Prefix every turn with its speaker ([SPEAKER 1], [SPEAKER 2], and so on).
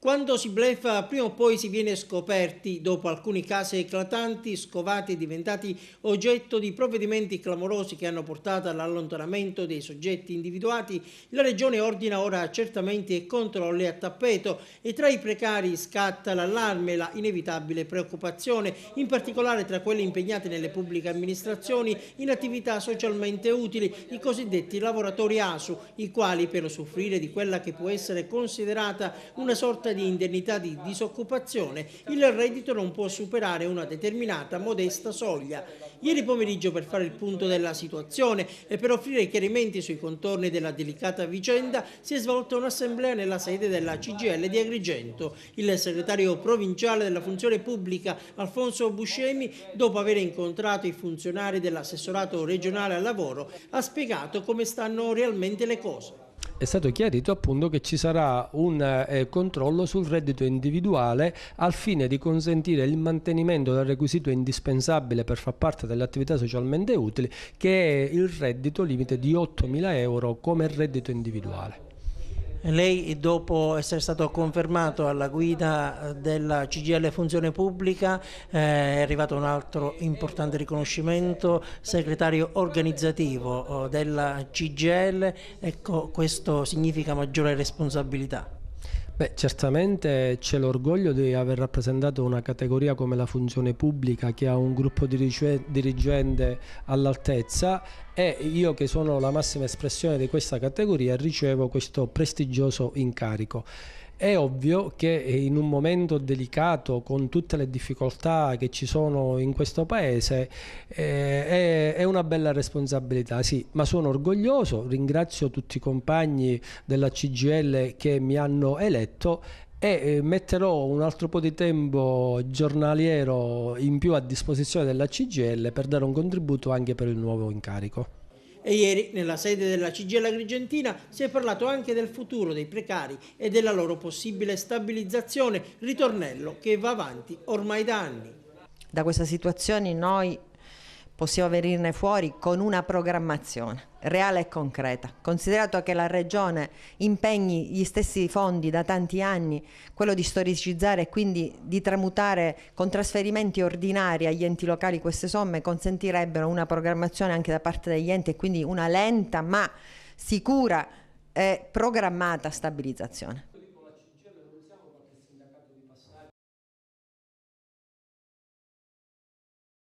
[SPEAKER 1] Quando si bleffa, prima o poi si viene scoperti, dopo alcuni casi eclatanti, scovati e diventati oggetto di provvedimenti clamorosi che hanno portato all'allontanamento dei soggetti individuati. La Regione ordina ora accertamenti e controlli a tappeto e tra i precari scatta l'allarme e la inevitabile preoccupazione, in particolare tra quelli impegnati nelle pubbliche amministrazioni in attività socialmente utili, i cosiddetti lavoratori ASU, i quali per usufruire di quella che può essere considerata una sorta di indennità di disoccupazione, il reddito non può superare una determinata modesta soglia. Ieri pomeriggio, per fare il punto della situazione e per offrire chiarimenti sui contorni della delicata vicenda, si è svolta un'assemblea nella sede della CGIL di Agrigento. Il segretario provinciale della funzione pubblica, Alfonso Buscemi, dopo aver incontrato i funzionari dell'assessorato regionale al lavoro, ha spiegato come stanno realmente le cose.
[SPEAKER 2] È stato chiarito appunto che ci sarà un controllo sul reddito individuale al fine di consentire il mantenimento del requisito indispensabile per far parte delle attività socialmente utili, che è il reddito limite di 8.000 euro come reddito individuale.
[SPEAKER 1] Lei, dopo essere stato confermato alla guida della CGIL Funzione Pubblica, è arrivato un altro importante riconoscimento, segretario organizzativo della CGIL. Ecco, questo significa maggiore responsabilità.
[SPEAKER 2] Beh, certamente c'è l'orgoglio di aver rappresentato una categoria come la funzione pubblica che ha un gruppo dirigente all'altezza, e io che sono la massima espressione di questa categoria ricevo questo prestigioso incarico. È ovvio che in un momento delicato, con tutte le difficoltà che ci sono in questo paese, è una bella responsabilità, sì, ma sono orgoglioso, ringrazio tutti i compagni della CGIL che mi hanno eletto e metterò un altro po' di tempo giornaliero in più a disposizione della CGIL per dare un contributo anche per il nuovo incarico.
[SPEAKER 1] E ieri, nella sede della CGIL Agrigentina, si è parlato anche del futuro dei precari e della loro possibile stabilizzazione, ritornello che va avanti ormai da anni.
[SPEAKER 3] Da questa situazione noi possiamo venirne fuori con una programmazione reale e concreta, considerato che la Regione impegni gli stessi fondi da tanti anni, quello di storicizzare e quindi di tramutare con trasferimenti ordinari agli enti locali queste somme consentirebbero una programmazione anche da parte degli enti e quindi una lenta ma sicura e programmata stabilizzazione.